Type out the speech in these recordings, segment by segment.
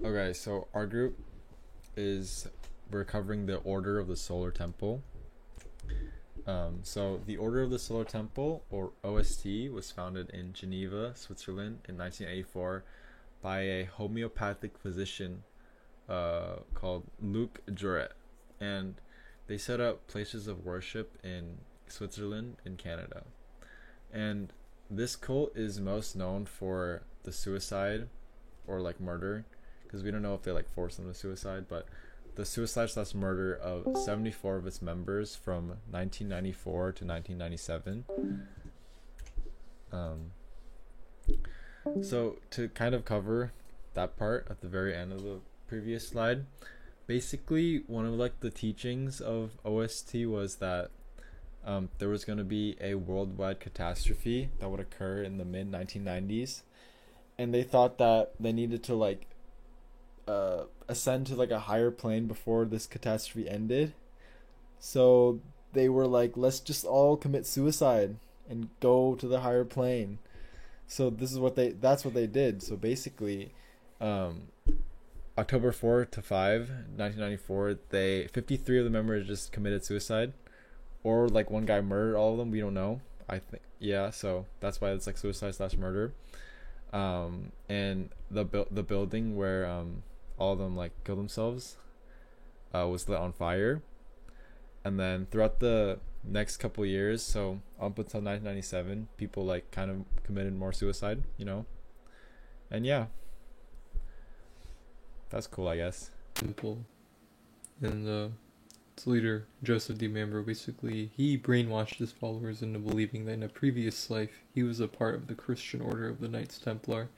Okay, so our group is we're covering the Order of the Solar Temple. So the Order of the Solar Temple, or OST, was founded in Geneva, Switzerland, in 1984 by a homeopathic physician called Luc Juret, and they set up places of worship in Switzerland and Canada. And this cult is most known for the suicide or like murder, because we don't know if they like forced them to suicide, but the suicide slash murder of 74 of its members from 1994 to 1997. Um, so to kind of cover that part at the very end of the previous slide, basically one of like the teachings of OST was that there was going to be a worldwide catastrophe that would occur in the mid 1990s, and they thought that they needed to like ascend to like a higher plane before this catastrophe ended. So they were like, let's just all commit suicide and go to the higher plane. So this is what that's what they did. So basically, um, October 4 to 5, 1994, 53 of the members just committed suicide, or like one guy murdered all of them. We don't know. I think yeah. So that's why it's like suicide slash murder. And the building where all of them like killed themselves was lit on fire, and then throughout the next couple years, so up until 1997, people like kind of committed more suicide. And yeah, that's cool, I guess. Simple. And its leader, Joseph D. Mambro, basically, he brainwashed his followers into believing that in a previous life, he was a part of the Christian order of the Knights Templar,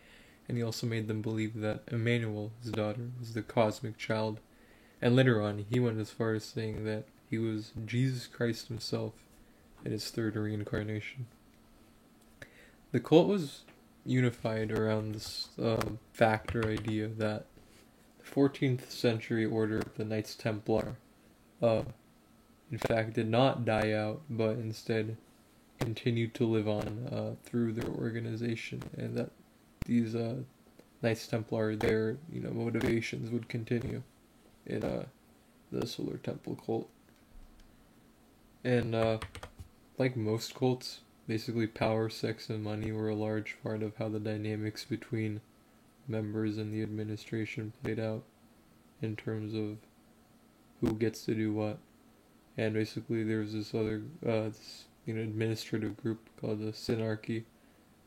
and he also made them believe that Emmanuel, his daughter, was the cosmic child. And later on, he went as far as saying that he was Jesus Christ himself in his third reincarnation. The cult was unified around this factor idea that the 14th century order of the Knights Templar, in fact, did not die out, but instead continued to live on through their organization, and that these Knights Templar, their motivations would continue in the Solar Temple cult. And like most cults, basically power, sex, and money were a large part of how the dynamics between members and the administration played out in terms of who gets to do what. And basically there's this other administrative group called the Synarchy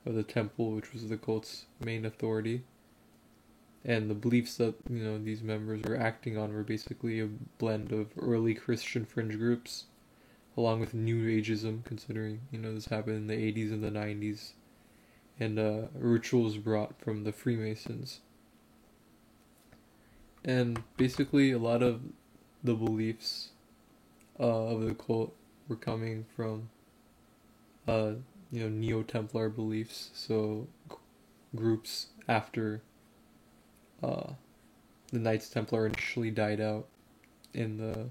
of the Temple, which was the cult's main authority. And the beliefs that these members were acting on were basically a blend of early Christian fringe groups along with New Ageism, considering this happened in the 80s and the 90s, and rituals brought from the Freemasons. And basically a lot of the beliefs of the cult were coming from Neo-Templar beliefs, so groups after the Knights Templar initially died out in the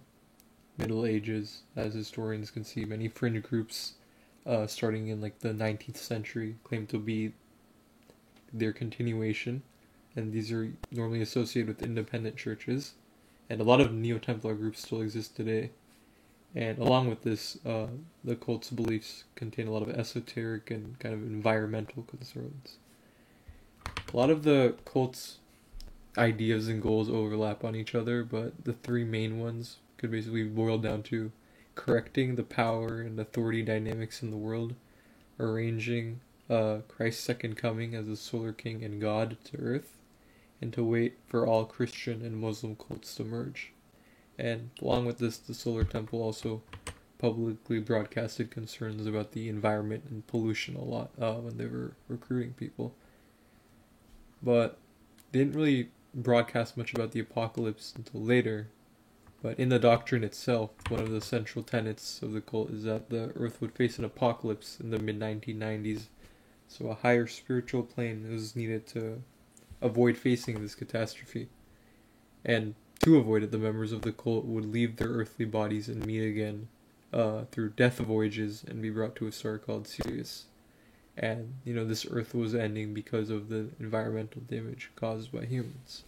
Middle Ages. As historians can see, many fringe groups starting in like the 19th century claim to be their continuation, and these are normally associated with independent churches, and a lot of Neo-Templar groups still exist today. And along with this, the cult's beliefs contain a lot of esoteric and kind of environmental concerns. A lot of the cult's ideas and goals overlap on each other, but the three main ones could basically boil down to correcting the power and authority dynamics in the world, arranging Christ's second coming as the Solar King and God to Earth, and to wait for all Christian and Muslim cults to merge. And along with this, the Solar Temple also publicly broadcasted concerns about the environment and pollution a lot when they were recruiting people. But they didn't really broadcast much about the apocalypse until later. But in the doctrine itself, one of the central tenets of the cult is that the Earth would face an apocalypse in the mid-1990s, so a higher spiritual plane is needed to avoid facing this catastrophe. And to avoid it, the members of the cult would leave their earthly bodies and meet again through death voyages and be brought to a star called Sirius. And this Earth was ending because of the environmental damage caused by humans.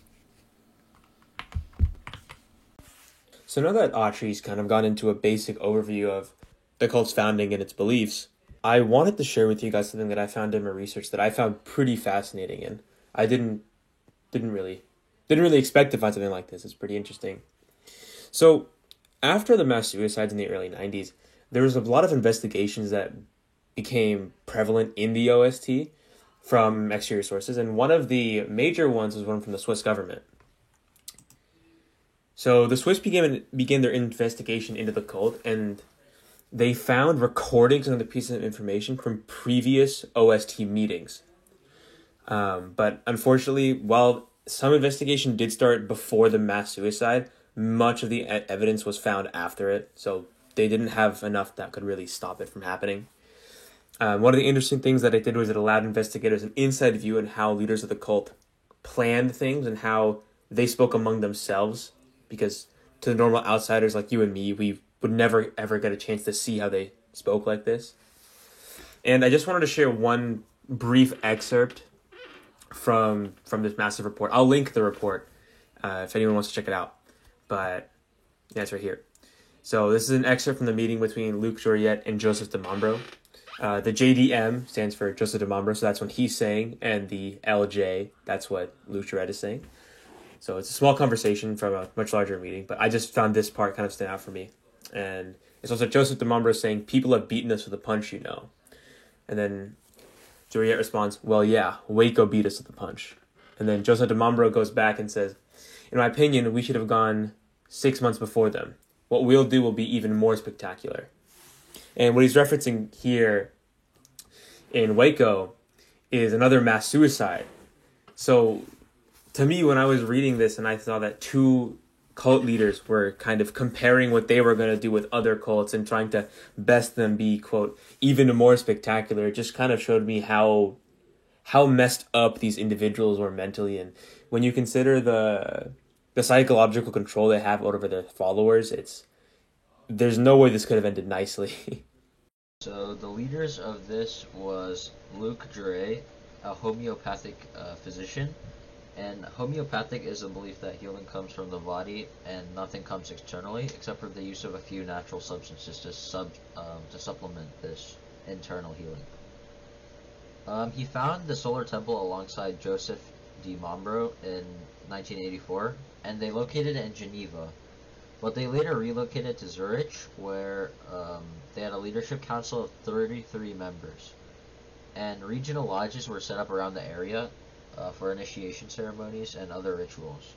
So now that Autry's kind of gone into a basic overview of the cult's founding and its beliefs, I wanted to share with you guys something that I found in my research that I found pretty fascinating, and I didn't really didn't really expect to find something like this. It's pretty interesting. So after the mass suicides in the early 90s, there was a lot of investigations that became prevalent in the OST from exterior sources, and one of the major ones was one from the Swiss government. So the Swiss began their investigation into the cult, and they found recordings and other pieces of information from previous OST meetings. But unfortunately, while some investigation did start before the mass suicide, much of the evidence was found after it, so they didn't have enough that could really stop it from happening. One of the interesting things that it did was it allowed investigators an inside view on how leaders of the cult planned things and how they spoke among themselves, because to the normal outsiders like you and me, we would never ever get a chance to see how they spoke like this. And I just wanted to share one brief excerpt from this massive report. I'll link the report if anyone wants to check it out. But yeah, it's right here. So this is an excerpt from the meeting between Luc Joliet and Joseph de Mombro. The JDM stands for Joseph de Mombro, so that's what he's saying, and the LJ, that's what Luc Joliet is saying. So it's a small conversation from a much larger meeting, but I just found this part kind of stand out for me. And it's also Joseph de Mombro saying, "People have beaten us with a punch, you know." And then Joliet responds, "Well, yeah, Waco beat us with a punch." And then Joseph de Mombro goes back and says, "In my opinion, we should have gone 6 months before them. What we'll do will be even more spectacular." And what he's referencing here in Waco is another mass suicide. So to me, when I was reading this and I saw that two cult leaders were kind of comparing what they were going to do with other cults and trying to best them be, quote, even more spectacular, it just kind of showed me how messed up these individuals were mentally. And when you consider the psychological control they have over their followers, there's no way this could have ended nicely. So the leaders of this was Luc Juret, a homeopathic physician, and homeopathic is a belief that healing comes from the body and nothing comes externally, except for the use of a few natural substances to supplement this internal healing. He founded the Solar Temple alongside Joseph de Mombro in 1984, and they located it in Geneva. But they later relocated to Zurich, where they had a leadership council of 33 members. And regional lodges were set up around the area for initiation ceremonies and other rituals.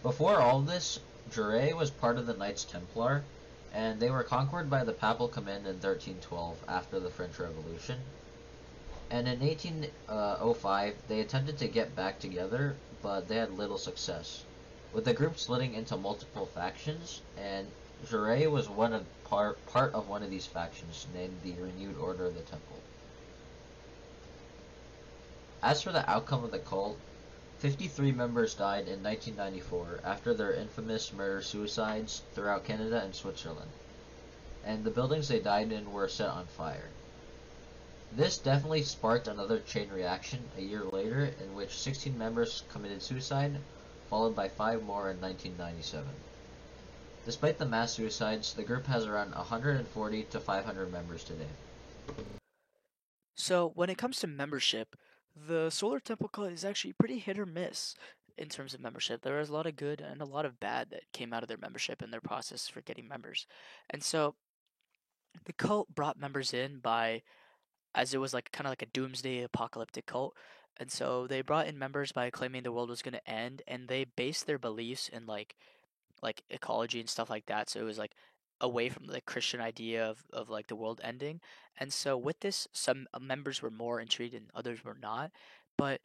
Before all this, Jure was part of the Knights Templar, and they were conquered by the Papal Command in 1312 after the French Revolution. And in 1805, they attempted to get back together, but they had little success, with the group splitting into multiple factions, and Jure was part of one of these factions, named the Renewed Order of the Temple. As for the outcome of the cult, 53 members died in 1994 after their infamous murder-suicides throughout Canada and Switzerland, and the buildings they died in were set on fire. This definitely sparked another chain reaction a year later, in which 16 members committed suicide, followed by 5 more in 1997. Despite the mass suicides, the group has around 140 to 500 members today. So when it comes to membership, the Solar Temple cult is actually pretty hit or miss in terms of membership. There was a lot of good and a lot of bad that came out of their membership and their process for getting members. And so the cult brought members in by, as it was like kind of like a doomsday apocalyptic cult. And so they brought in members by claiming the world was going to end, and they based their beliefs in like ecology and stuff like that. So it was like away from the Christian idea of like the world ending. And so with this, some members were more intrigued and others were not. But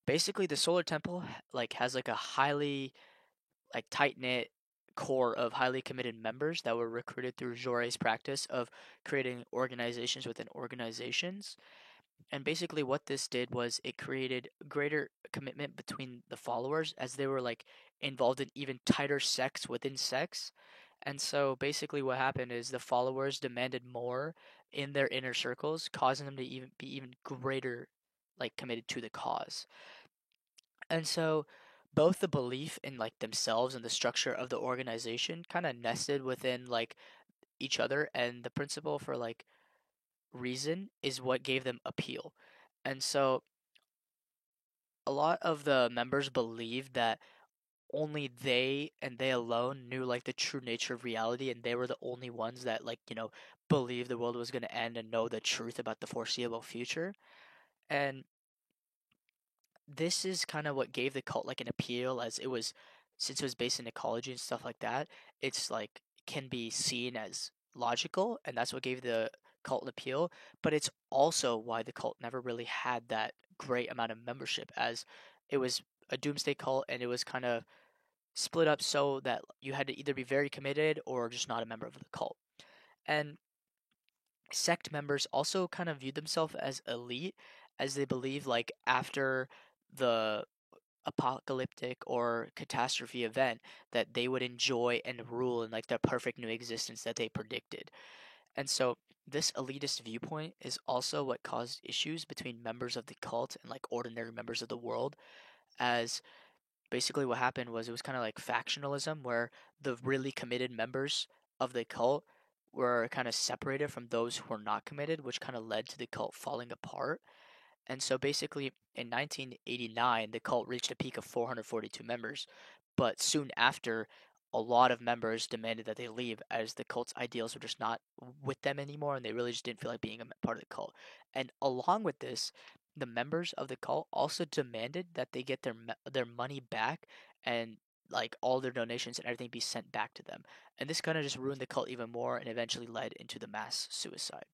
basically the Solar Temple like has like a highly like tight knit core of highly committed members that were recruited through Jore's practice of creating organizations within organizations. And basically what this did was it created greater commitment between the followers as they were like involved in even tighter sects within sects. And so basically what happened is the followers demanded more in their inner circles, causing them to be even greater like committed to the cause. And so both the belief in like themselves and the structure of the organization kind of nested within like each other, and the principle for like reason is what gave them appeal. And so a lot of the members believed that only they and they alone knew like the true nature of reality, and they were the only ones that like, believed the world was going to end and know the truth about the foreseeable future. And this is kind of what gave the cult like an appeal, as it was, since it was based in ecology and stuff like that, it's like can be seen as logical, and that's what gave the cult an appeal. But it's also why the cult never really had that great amount of membership, as it was a doomsday cult, and it was kind of split up so that you had to either be very committed or just not a member of the cult. And sect members also kind of viewed themselves as elite, as they believe like after the apocalyptic or catastrophe event that they would enjoy and rule in like the perfect new existence that they predicted. And so this elitist viewpoint is also what caused issues between members of the cult and like ordinary members of the world, as basically what happened was it was kind of like factionalism, where the really committed members of the cult were kind of separated from those who were not committed, which kind of led to the cult falling apart. And so basically in 1989, the cult reached a peak of 442 members, but soon after, a lot of members demanded that they leave, as the cult's ideals were just not with them anymore, and they really just didn't feel like being a part of the cult. And along with this, the members of the cult also demanded that they get their money back, and like all their donations and everything be sent back to them. And this kind of just ruined the cult even more and eventually led into the mass suicide.